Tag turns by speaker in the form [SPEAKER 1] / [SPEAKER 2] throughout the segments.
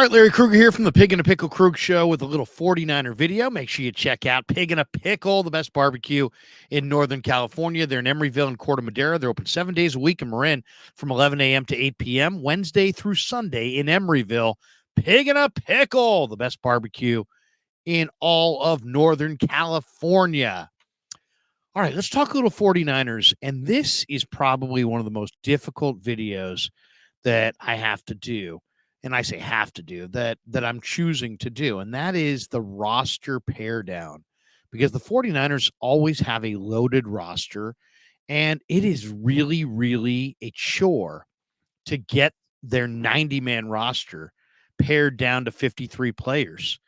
[SPEAKER 1] All right, Larry Krueger here from the Pig and a Pickle Krug Show with a little 49er video. Make sure you check out Pig and a Pickle, the best barbecue in Northern California. They're in Emeryville and Corte Madera. They're open 7 days a week in Marin from 11 a.m. to 8 p.m., Wednesday through Sunday in Emeryville. Pig and a Pickle, the best barbecue in all of Northern California. All right, let's talk a little 49ers. And this is probably one of the most difficult videos that I have to do. And I say have to do that I'm choosing to do, and that is the roster pare down, because the 49ers always have a loaded roster, and it is really, really a chore to get their 90-man roster pared down to 53 players.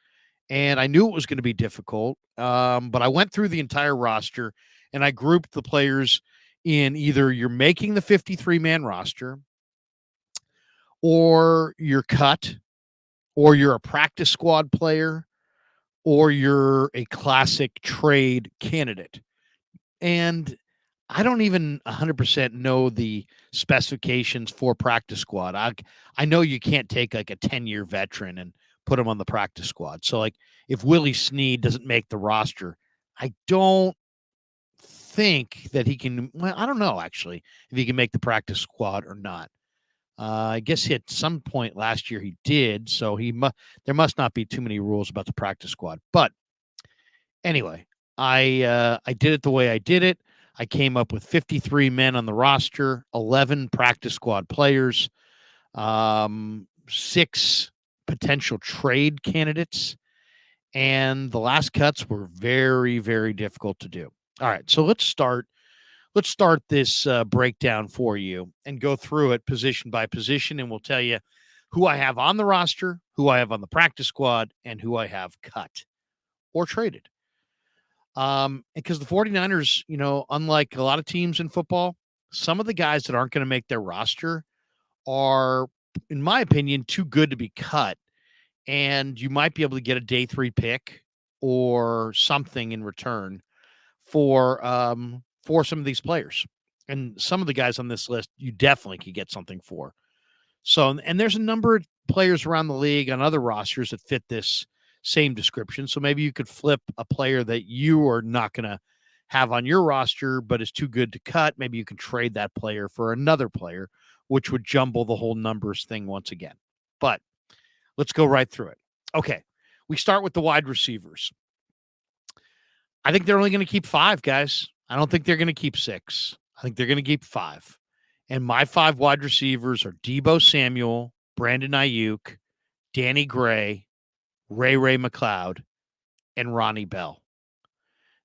[SPEAKER 1] And I knew it was going to be difficult, but I went through the entire roster, and I grouped the players in either you're making the 53-man roster, or you're cut, or you're a practice squad player, or you're a classic trade candidate. And I don't even 100% know the specifications for practice squad. I know you can't take like a 10-year veteran and put him on the practice squad. So like if Willie Snead doesn't make the roster, I don't think that he can. Well, I don't know actually if he can make the practice squad or not. I guess at some point last year he did, so there must not be too many rules about the practice squad. But anyway, I did it the way I did it. I came up with 53 men on the roster, 11 practice squad players, 6 potential trade candidates, and the last cuts were very, very difficult to do. All right, so let's start this breakdown for you and go through it position by position, and we'll tell you who I have on the roster, who I have on the practice squad, and who I have cut or traded. Because the 49ers, unlike a lot of teams in football, some of the guys that aren't going to make their roster are, in my opinion, too good to be cut, and you might be able to get a day 3 pick or something in return for some of these players. And some of the guys on this list, you definitely could get something for. So, and there's a number of players around the league on other rosters that fit this same description. So maybe you could flip a player that you are not going to have on your roster, but is too good to cut. Maybe you can trade that player for another player, which would jumble the whole numbers thing once again. But let's go right through it. Okay. We start with the wide receivers. I think they're only going to keep 5, guys. I don't think they're going to keep 6. I think they're going to keep 5. And my 5 wide receivers are Deebo Samuel, Brandon Ayuk, Danny Gray, Ray McLeod, and Ronnie Bell.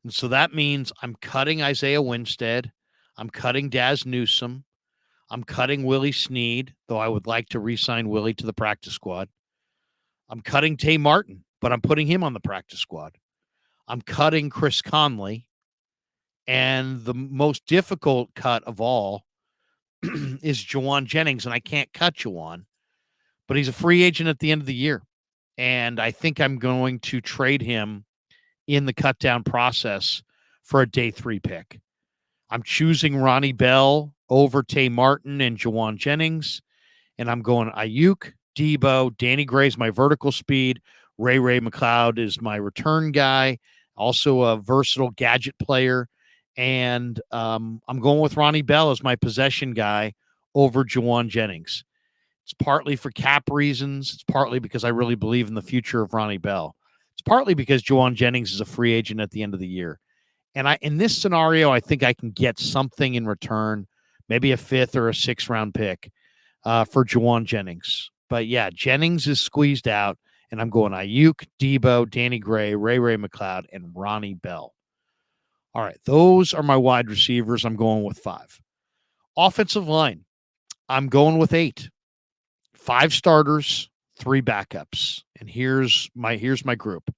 [SPEAKER 1] And so that means I'm cutting Isaiah Winstead. I'm cutting Daz Newsome. I'm cutting Willie Snead, though I would like to re-sign Willie to the practice squad. I'm cutting Tay Martin, but I'm putting him on the practice squad. I'm cutting Chris Conley. And the most difficult cut of all is Juwan Jennings, and I can't cut Juwan, but he's a free agent at the end of the year. And I think I'm going to trade him in the cut down process for a day 3 pick. I'm choosing Ronnie Bell over Tay Martin and Juwan Jennings, and I'm going Ayuk, Deebo, Danny Gray's my vertical speed, Ray McLeod is my return guy, also a versatile gadget player. And I'm going with Ronnie Bell as my possession guy over Juwan Jennings. It's partly for cap reasons. It's partly because I really believe in the future of Ronnie Bell. It's partly because Juwan Jennings is a free agent at the end of the year. And in this scenario, I think I can get something in return, maybe a 5th or a 6th round pick for Juwan Jennings. But yeah, Jennings is squeezed out, and I'm going Ayuk, Deebo, Danny Gray, Ray McLeod, and Ronnie Bell. All right, those are my wide receivers. I'm going with 5. Offensive line, I'm going with 8. 5 starters, 3 backups. And here's my group.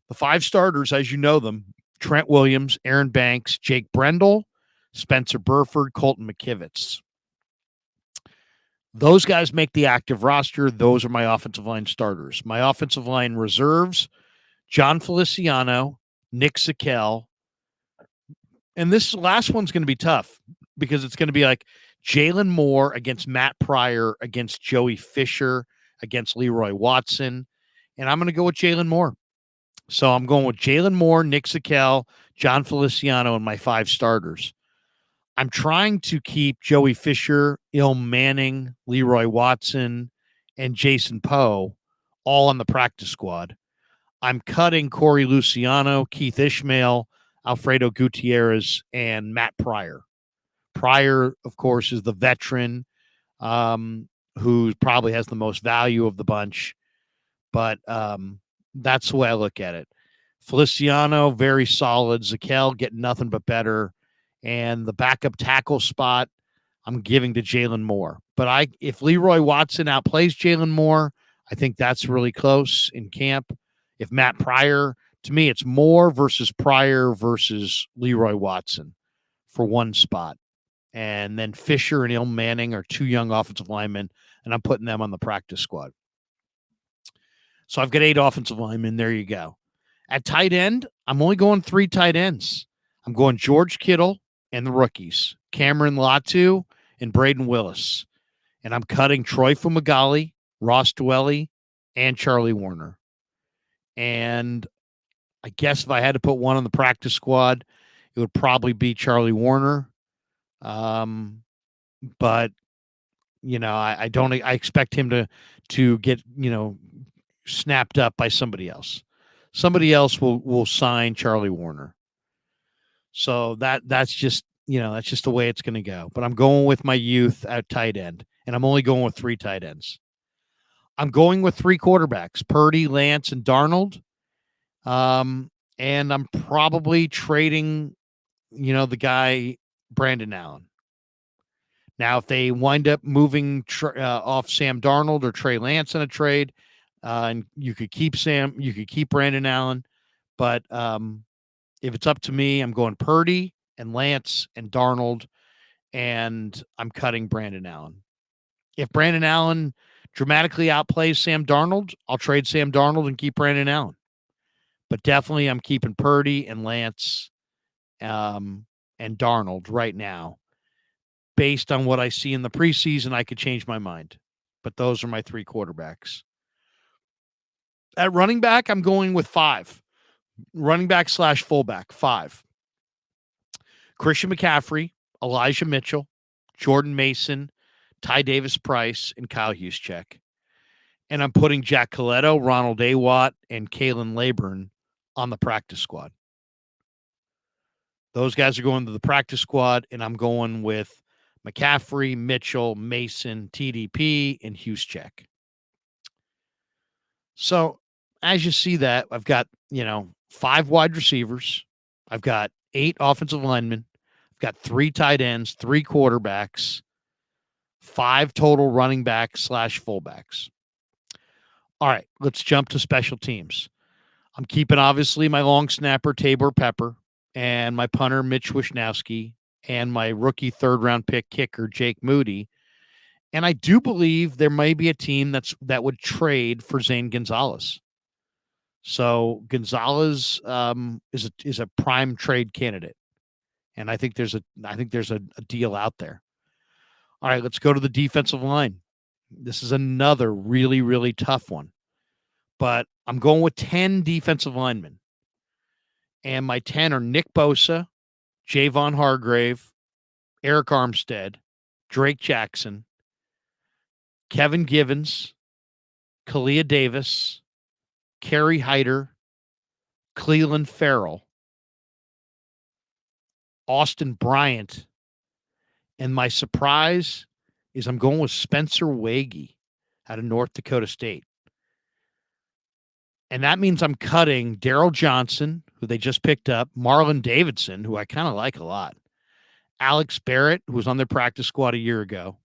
[SPEAKER 1] The 5 starters, as you know them, Trent Williams, Aaron Banks, Jake Brendel, Spencer Burford, Colton McKivitz. Those guys make the active roster. Those are my offensive line starters. My offensive line reserves, John Feliciano, Nick Zakel. And this last one's going to be tough because it's going to be like Jalen Moore against Matt Pryor against Joey Fisher against Leroy Watson. And I'm going to go with Jalen Moore. So I'm going with Jalen Moore, Nick Zakel, John Feliciano, and my 5 starters. I'm trying to keep Joey Fisher, Ilm Manning, Leroy Watson, and Jason Poe all on the practice squad. I'm cutting Corey Luciano, Keith Ishmael, Alfredo Gutierrez, and Matt Pryor. Pryor, of course, is the veteran who probably has the most value of the bunch. But that's the way I look at it. Feliciano, very solid. Zakel getting nothing but better. And the backup tackle spot, I'm giving to Jalen Moore. But if Leroy Watson outplays Jalen Moore, I think that's really close in camp. If Matt Pryor, to me, it's Moore versus Pryor versus Leroy Watson for one spot. And then Fisher and Ilm Manning are 2 young offensive linemen, and I'm putting them on the practice squad. So I've got 8 offensive linemen. There you go. At tight end, I'm only going 3 tight ends. I'm going George Kittle and the rookies, Cameron Latu and Braden Willis. And I'm cutting Troy Fumagalli, Ross Dwelly, and Charlie Warner. And I guess if I had to put one on the practice squad, it would probably be Charlie Warner. But I expect him to get, snapped up by somebody else. Somebody else will sign Charlie Warner. So that's just the way it's going to go. But I'm going with my youth at tight end, and I'm only going with 3 tight ends. I'm going with 3 quarterbacks, Purdy, Lance, and Darnold. And I'm probably trading, the guy Brandon Allen. Now, if they wind up moving off Sam Darnold or Trey Lance in a trade, and you could keep Brandon Allen. But if it's up to me, I'm going Purdy and Lance and Darnold, and I'm cutting Brandon Allen. If Brandon Allen dramatically outplays Sam Darnold, I'll trade Sam Darnold and keep Brandon Allen. But definitely I'm keeping Purdy and Lance and Darnold right now. Based on what I see in the preseason, I could change my mind. But those are my 3 quarterbacks. At running back, I'm going with 5. Running back / fullback, 5. Christian McCaffrey, Elijah Mitchell, Jordan Mason, Ty Davis-Price, and Kyle Juszczyk. And I'm putting Jack Coletto, Ronald Awatt, and Kalen Laburn on the practice squad. Those guys are going to the practice squad, and I'm going with McCaffrey, Mitchell, Mason, TDP, and Juszczyk. So as you see that, I've got, 5 wide receivers. I've got 8 offensive linemen. I've got 3 tight ends, 3 quarterbacks, 5 total running backs / fullbacks. All right, let's jump to special teams. I'm keeping, obviously, my long snapper, Tabor Pepper, and my punter, Mitch Wishnowsky, and my rookie 3rd-round pick kicker, Jake Moody. And I do believe there may be a team that would trade for Zane Gonzalez. So Gonzalez is a prime trade candidate, and I think there's a deal out there. All right, let's go to the defensive line. This is another really, really tough one, but I'm going with 10 defensive linemen, and my 10 are Nick Bosa, Javon Hargrave, Eric Armstead, Drake Jackson, Kevin Givens, Kalia Davis, Kerry Hyder, Cleveland Farrell, Austin Bryant, and my surprise is I'm going with Spencer Wagee out of North Dakota State. And that means I'm cutting Daryl Johnson, who they just picked up, Marlon Davidson, who I kind of like a lot, Alex Barrett, who was on their practice squad a year ago.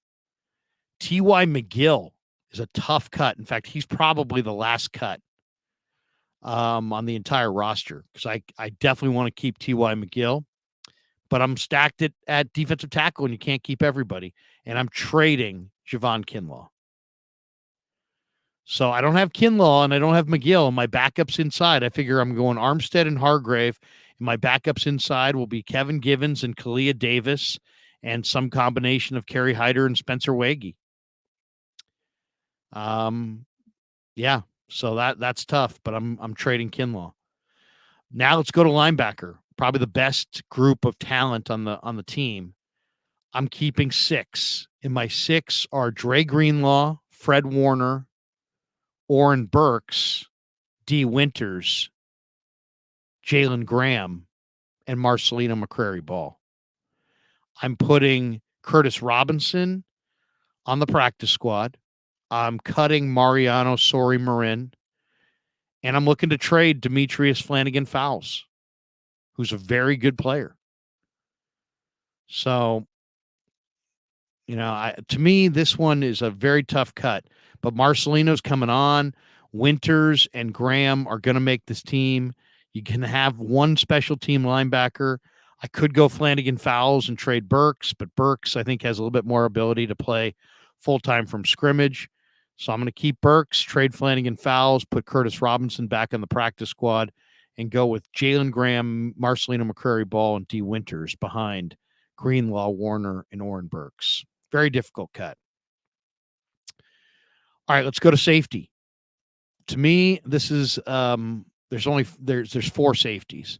[SPEAKER 1] T.Y. McGill is a tough cut. In fact, he's probably the last cut on the entire roster because I definitely want to keep T.Y. McGill. But I'm stacked at defensive tackle, and you can't keep everybody. And I'm trading Javon Kinlaw. So I don't have Kinlaw, and I don't have McGill. And my backups inside, I figure I'm going Armstead and Hargrave. And my backups inside will be Kevin Givens and Kalia Davis and some combination of Kerry Hyder and Spencer Wagee. Um, yeah, so that's tough, but I'm trading Kinlaw. Now let's go to linebacker. Probably the best group of talent on the team. I'm keeping 6. And my 6 are Dre Greenlaw, Fred Warner, Oren Burks, D. Winters, Jalen Graham, and Marcelino McCrary Ball. I'm putting Curtis Robinson on the practice squad. I'm cutting Mariano Sori Marin, and I'm looking to trade Demetrius Flanagan Fowles, who's a very good player. So, to me, this one is a very tough cut. But Marcelino's coming on. Winters and Graham are going to make this team. You can have one special team linebacker. I could go Flanagan Fowles and trade Burks, but Burks, I think, has a little bit more ability to play full-time from scrimmage. So I'm going to keep Burks, trade Flanagan Fowles, put Curtis Robinson back on the practice squad, and go with Jalen Graham, Marcelino McCrary Ball, and D. Winters behind Greenlaw, Warner, and Oren Burks. Very difficult cut. All right, let's go to safety. To me, this is there's 4 safeties.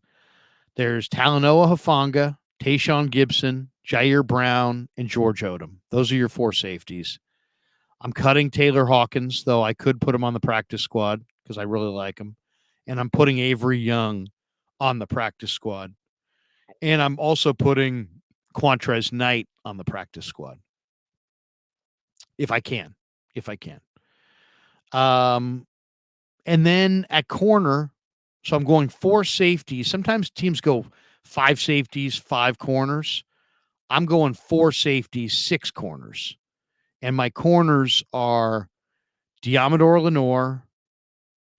[SPEAKER 1] There's Talanoa Hufanga, Tayshaun Gibson, Jair Brown, and George Odom. Those are your 4 safeties. I'm cutting Taylor Hawkins, though I could put him on the practice squad because I really like him. And I'm putting Avery Young on the practice squad. And I'm also putting Quantrez Knight on the practice squad. If I can. And then at corner, so I'm going 4 safeties. Sometimes teams go 5 safeties, 5 corners. I'm going 4 safeties, 6 corners. And my corners are Diamador Lenore,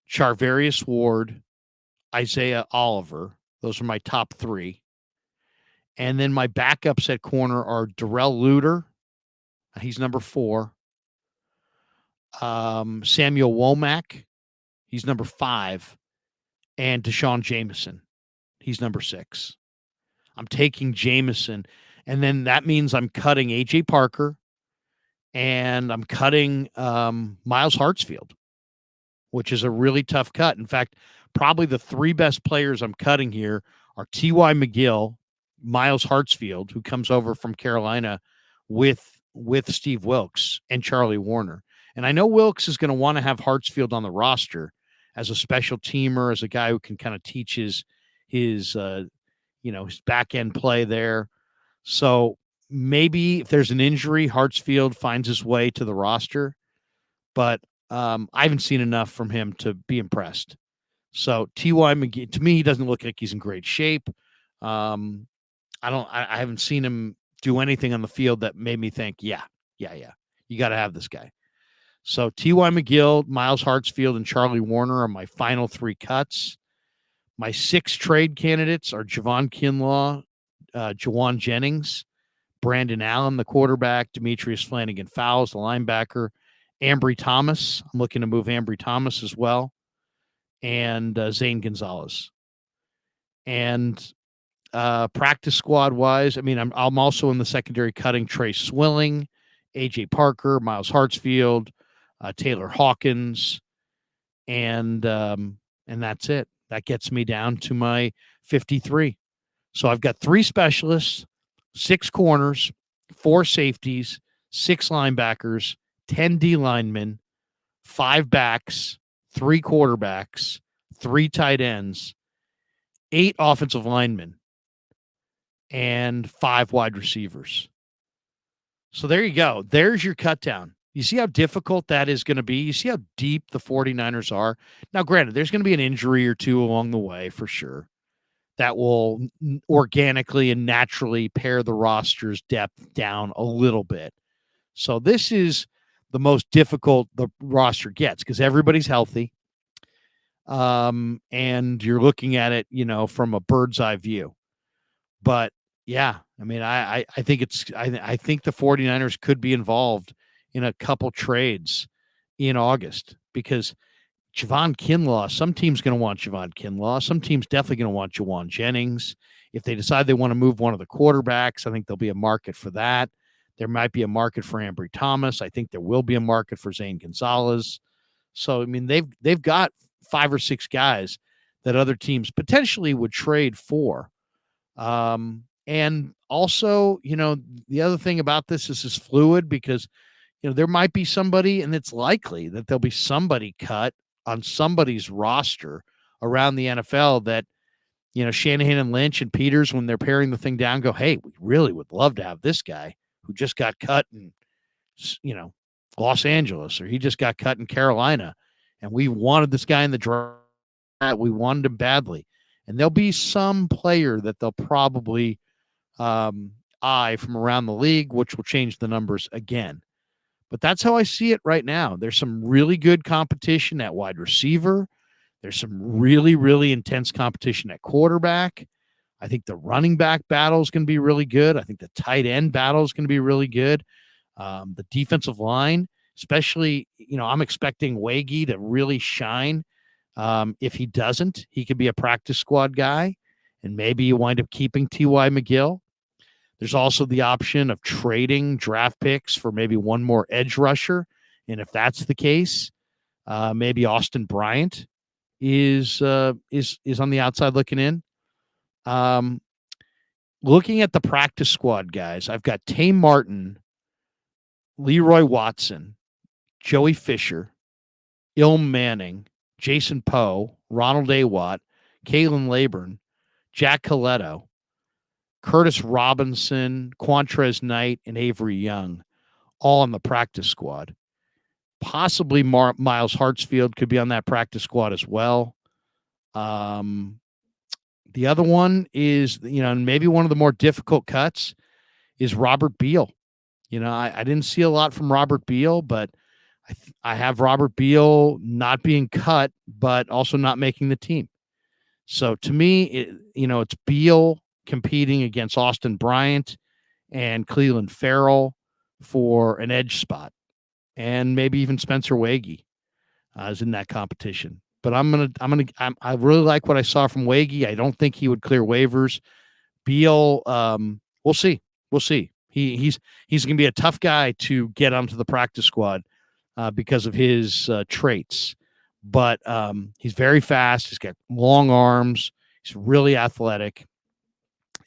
[SPEAKER 1] Charvarius Ward, Isaiah Oliver. Those are my top 3. And then my backups at corner are Darrell Luter. He's number 4. Samuel Womack. He's number 5. And Deshaun Jameson. He's number 6. I'm taking Jameson. And then that means I'm cutting A.J. Parker. And I'm cutting Miles Hartsfield, which is a really tough cut. In fact, probably the 3 best players I'm cutting here are T.Y. McGill, Miles Hartsfield, who comes over from Carolina with Steve Wilkes, and Charlie Warner. And I know Wilkes is going to want to have Hartsfield on the roster as a special teamer, as a guy who can kind of teach his back end play there. So maybe if there's an injury, Hartsfield finds his way to the roster, but I haven't seen enough from him to be impressed. So T.Y. McGee, to me, he doesn't look like he's in great shape. I haven't seen him do anything on the field that made me think, yeah, you got to have this guy. So T.Y. McGill, Miles Hartsfield, and Charlie Warner are my final 3 cuts. My 6 trade candidates are Javon Kinlaw, Jawan Jennings, Brandon Allen, the quarterback, Demetrius Flanagan Fowles, the linebacker, Ambry Thomas. I'm looking to move Ambry Thomas as well, and Zane Gonzalez. And practice squad wise, I mean, I'm also in the secondary cutting Trey Swilling, A.J. Parker, Miles Hartsfield, Taylor Hawkins, and that's it. That gets me down to my 53. So I've got 3 specialists, 6 corners, 4 safeties, 6 linebackers, 10 D linemen, 5 backs, 3 quarterbacks, 3 tight ends, 8 offensive linemen, and 5 wide receivers. So there you go. There's your cut down. You see how difficult that is going to be? You see how deep the 49ers are? Now, granted, there's going to be an injury or 2 along the way for sure that will organically and naturally pare the roster's depth down a little bit. So this is the most difficult the roster gets because everybody's healthy. And you're looking at it, from a bird's eye view. But yeah, I mean, I think I think the 49ers could be involved in a couple trades in August because Javon Kinlaw, some team's going to want Javon Kinlaw. Some team's definitely going to want Jawan Jennings. If they decide they want to move one of the quarterbacks, I think there'll be a market for that. There might be a market for Ambry Thomas. I think there will be a market for Zane Gonzalez. So I mean, they've got 5 or 6 guys that other teams potentially would trade for. And also, the other thing about this is fluid because there might be somebody, and it's likely that there'll be somebody cut on somebody's roster around the NFL that Shanahan and Lynch and Peters, when they're paring the thing down, go, hey, we really would love to have this guy who just got cut in, Los Angeles, or he just got cut in Carolina. And we wanted this guy in the draft. We wanted him badly. And there'll be some player that they'll probably eye from around the league, which will change the numbers again. But that's how I see it right now. There's some really good competition at wide receiver. There's some really, really intense competition at quarterback. I think the running back battle is going to be really good. I think the tight end battle is going to be really good. The defensive line, especially, I'm expecting Waggy to really shine. If he doesn't, he could be a practice squad guy, and maybe you wind up keeping T.Y. McGill. There's also the option of trading draft picks for maybe one more edge rusher. And if that's the case, maybe Austin Bryant is on the outside looking in. Looking at the practice squad guys, I've got Tay Martin, Leroy Watson, Joey Fisher, Ilm Manning, Jason Poe, Ronald A. Watt, Kalen Laburn, Jack Coletto, Curtis Robinson, Quantrez Knight, and Avery Young, all on the practice squad. Possibly Miles Hartsfield could be on that practice squad as well. The other one is, maybe one of the more difficult cuts is Robert Beal. I didn't see a lot from Robert Beal, but I have Robert Beal not being cut, but also not making the team. So to me, it's Beal competing against Austin Bryant and Cleveland Farrell for an edge spot, and maybe even Spencer Waggy is in that competition. But I really like what I saw from Waggy. I don't think he would clear waivers. Beal, we'll see. He's going to be a tough guy to get onto the practice squad because of his traits. But he's very fast. He's got long arms. He's really athletic.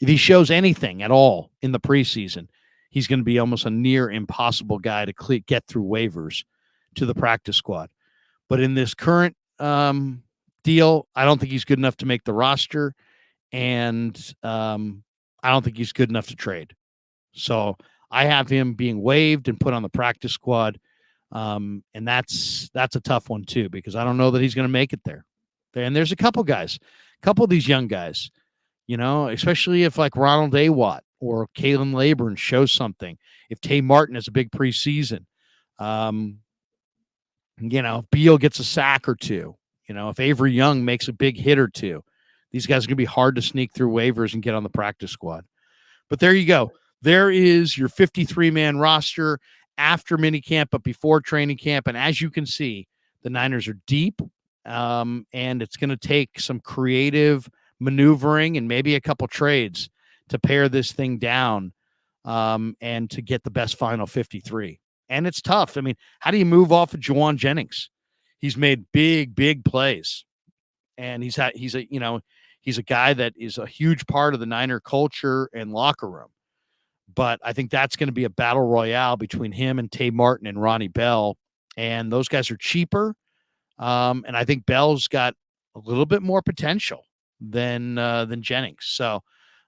[SPEAKER 1] If he shows anything at all in the preseason, he's going to be almost a near impossible guy to get through waivers to the practice squad. But in this current deal, I don't think he's good enough to make the roster, and I don't think he's good enough to trade. So I have him being waived and put on the practice squad, and that's a tough one too, because I don't know that he's going to make it there. And there's a couple of these young guys, especially if like Ronald A. Watt or Kalen Laburn shows something. If Tay Martin has a big preseason, if Beal gets a sack or two, if Avery Young makes a big hit or two, these guys are going to be hard to sneak through waivers and get on the practice squad. But there you go. There is your 53-man roster after minicamp, but before training camp. And as you can see, the Niners are deep, and it's going to take some creative maneuvering and maybe a couple trades to pare this thing down and to get the best final 53. And it's tough. I mean, how do you move off of Juwan Jennings? He's made big plays, and he's a guy that is a huge part of the Niner culture and locker room. But I think that's going to be a battle royale between him and Tay Martin and Ronnie Bell. And those guys are cheaper. And I think Bell's got a little bit more potential than Jennings. So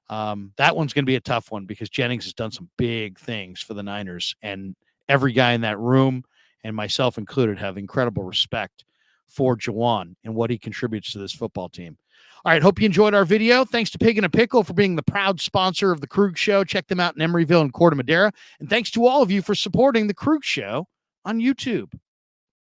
[SPEAKER 1] that one's going to be a tough one because Jennings has done some big things for the Niners. And every guy in that room, and myself included, have incredible respect for Juwan and what he contributes to this football team. All right, hope you enjoyed our video. Thanks to Pig and a Pickle for being the proud sponsor of the Krueg Show. Check them out in Emeryville and Corte Madera. And thanks to all of you for supporting the Krueg Show on YouTube.